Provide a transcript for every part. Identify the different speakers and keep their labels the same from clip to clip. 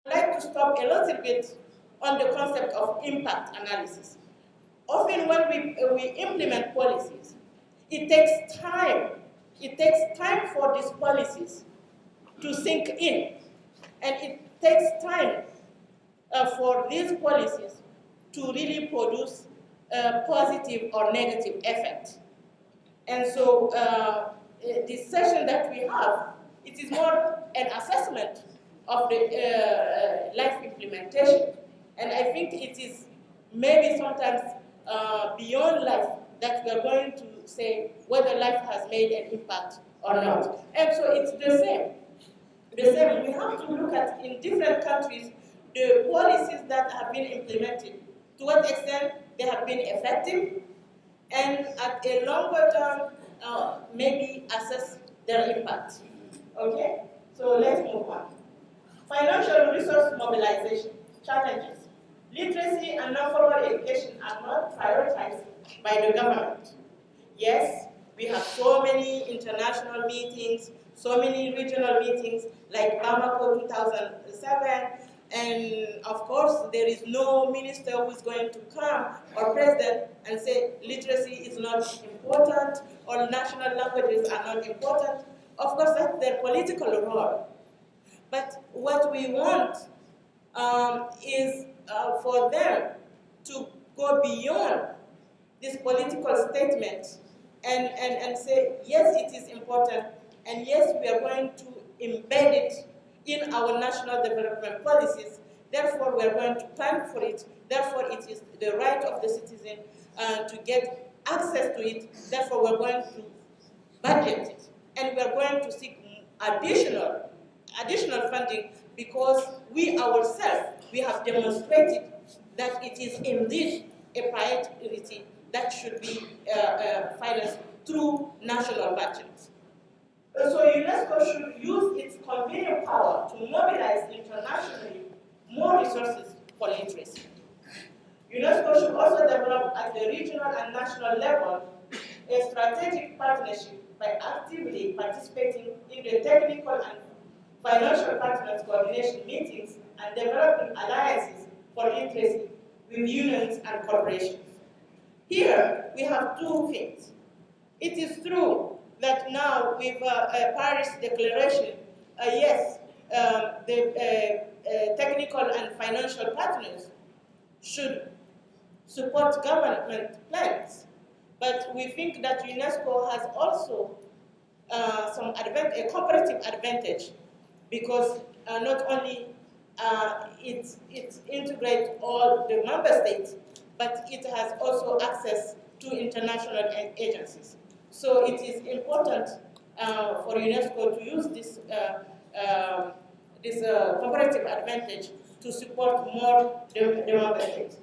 Speaker 1: I'd like to stop a little bit on the concept of impact analysis. Often when we implement policies, it takes time. It takes time for these policies to sink in. And it takes time for these policies to really produce a positive or negative effect. And so this session that we have, it is more an assessment of the life implementation. And I think it is maybe sometimes beyond life that we are going to say whether life has made an impact or not. And so it's the same. The same. We have to look at, in different countries, the policies that have been implemented, to what extent they have been effective, and at a longer term, maybe assess their impact. Okay? So let's move on. Financial resource mobilization challenges. Literacy and non-formal education are not prioritized by the government. Yes, we have so many international meetings, so many regional meetings, like Bamako 2007, and of course, there is no minister who is going to come, or president, and say literacy is not important, or national languages are not important. Of course, that's their political role. But what we want is for them to go beyond this political statement and say, yes, it is important, and yes, we are going to embed it in our national development policies. Therefore, we are going to plan for it. Therefore, it is the right of the citizen to get access to it. Therefore, we are going to budget it. And we are going to seek additional funding, because we ourselves, we have demonstrated that it is indeed a priority that should be financed through national budgets. So UNESCO should use its convening power to mobilize internationally more resources for literacy. UNESCO should also develop at the regional and national level a strategic partnership by actively participating in the technical and financial partners coordination meetings and developing alliances for literacy with unions and corporations. Here, we have two things. It is true that now with Paris Declaration, yes, the technical and financial partners should support government plans, but we think that UNESCO has also a comparative advantage, because not only it integrates all the member states, but it has also access to international agencies. So it is important for UNESCO to use this comparative advantage to support more the member states.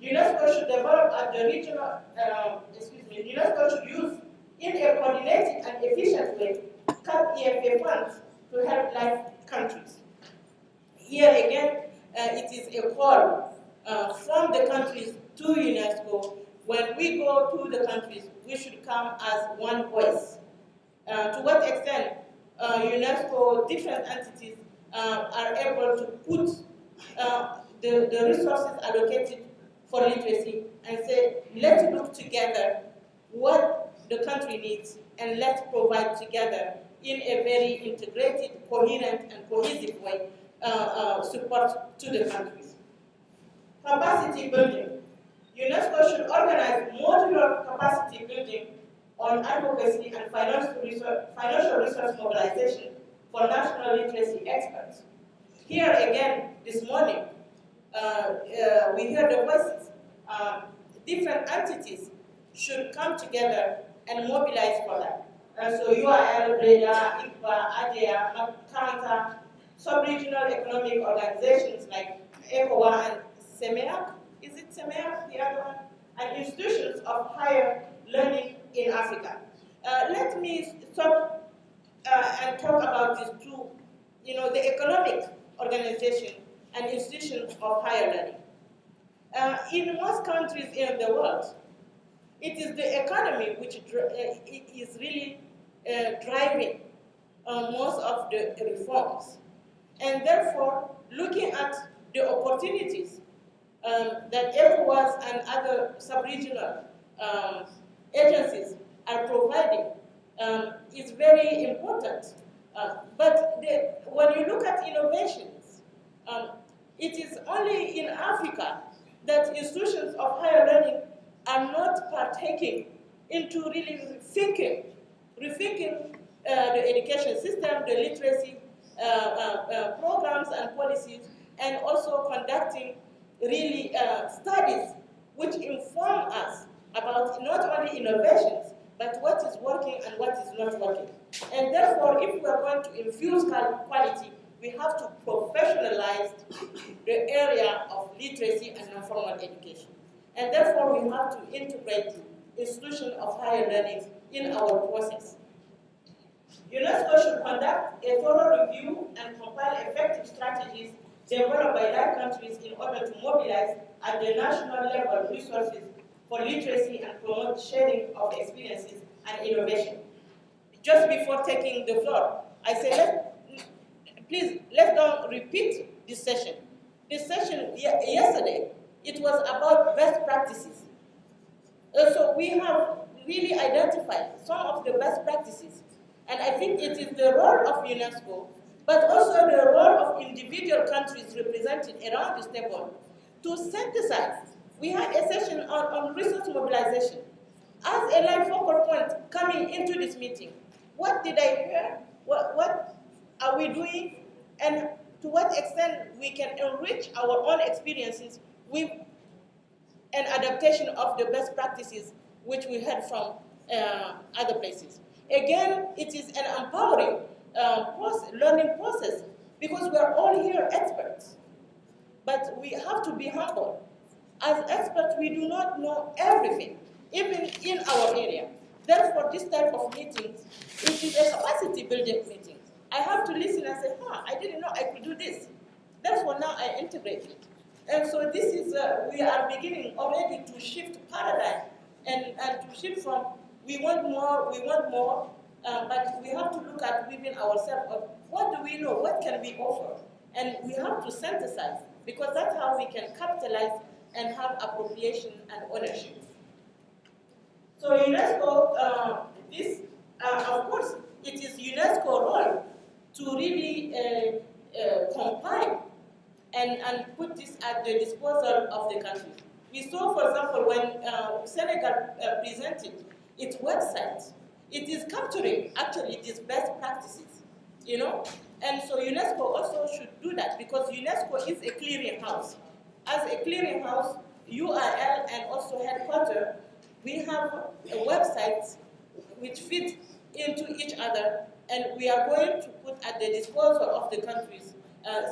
Speaker 1: UNESCO should develop at the regional, UNESCO should use in a coordinated and efficient way CAP EFA funds to help life countries. Here again, it is a call from the countries to UNESCO. When we go to the countries, we should come as one voice. To what extent UNESCO, different entities are able to put the resources allocated for literacy and say, let's look together what the country needs, and let's provide together in a very integrated, coherent, and cohesive way support to the countries. Capacity building. UNESCO should organize modular capacity building on advocacy and financial resource mobilization for national literacy experts. Here again, this morning, we heard the voices. Different entities should come together and mobilize for that. So URL, BREDA, ICPA, ADEA, Counter, sub-regional economic organizations like ECOWA and SEMEAC, is it SEMEAC, the other one? And institutions of higher learning in Africa. Let me stop and talk about these two, the economic organization and institutions of higher learning. In most countries in the world, it is the economy which is really driving most of the reforms. and therefore looking at the opportunities that ECOWAS and other sub-regional agencies are providing is very important. But when you look at innovations, it is only in Africa that institutions of higher learning are not partaking into really rethinking the education system, the literacy programs and policies, and also conducting really studies which inform us about not only innovations, but what is working and what is not working. And therefore, if we are going to infuse quality, we have to professionalize the area of literacy and non-formal education. And therefore, we have to integrate institutions of higher learning in our process. UNESCO should conduct a thorough review and compile effective strategies developed by that countries in order to mobilize at the national level resources for literacy and promote sharing of experiences and innovation. Just before taking the floor, I say, please, let's not repeat this session. This session yesterday, it was about best practices. So we have really identified some of the best practices. And I think it is the role of UNESCO, but also the role of individual countries represented around this table to synthesize. We had a session on resource mobilization. As a live focal point coming into this meeting, what did I hear? What are we doing? And to what extent we can enrich our own experiences with an adaptation of the best practices which we heard from other places. Again, it is an empowering learning process because we are all here experts. But we have to be humble. As experts, we do not know everything, even in our area. Therefore, this type of meetings, it is a capacity building meeting. I have to listen and say, I didn't know I could do this. Therefore, now I integrate it. And so this is, we are beginning already to shift paradigm and to shift from we want more, but we have to look at within ourselves of what do we know, what can we offer? And we have to synthesize because that's how we can capitalize and have appropriation and ownership. So UNESCO, of course, it is UNESCO's role to really compile and put this at the disposal of the country. We saw, for example, when Senegal presented its website, it is capturing actually these best practices, you know? And so UNESCO also should do that because UNESCO is a clearinghouse. As a clearinghouse, URL and also headquarters, we have websites which fit into each other, and we are going to put at the disposal of the countries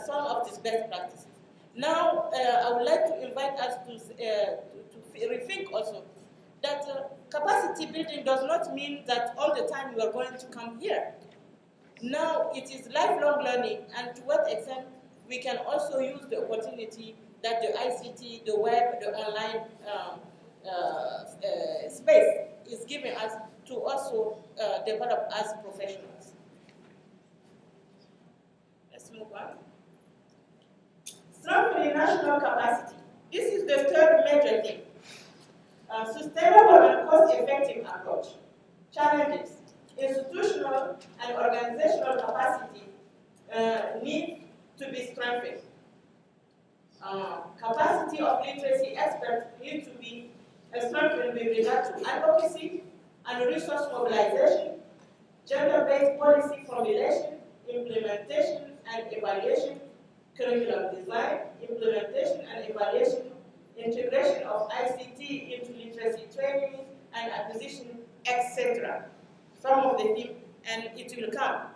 Speaker 1: some of these best practices. Now, I would like to invite us to rethink also that capacity building does not mean that all the time we are going to come here. Now, it is lifelong learning, and to what extent we can also use the opportunity that the ICT, the web, the online space is giving us to also develop as professionals. Let's move on. Strengthening national capacity. This is the third major thing. Sustainable and cost-effective approach. Challenges. Institutional and organizational capacity need to be strengthened. Capacity of literacy experts need to be strengthened with regard to advocacy and resource mobilization, gender-based policy formulation, implementation and evaluation, curriculum design, implementation and evaluation, integration of ICT into literacy training and acquisition, etc. Some of the themes, and it will come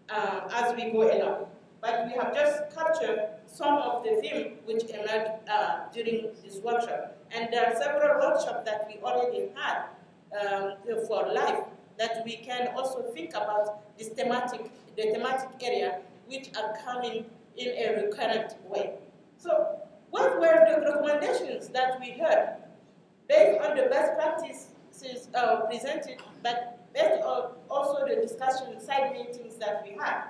Speaker 1: as we go along. But we have just captured some of the themes which emerged during this workshop. And there are several workshops that we already had for life that we can also think about the thematic area which are coming in a recurrent way. So what were the recommendations that we heard based on the best practices presented, but based on also the discussion side meetings that we had?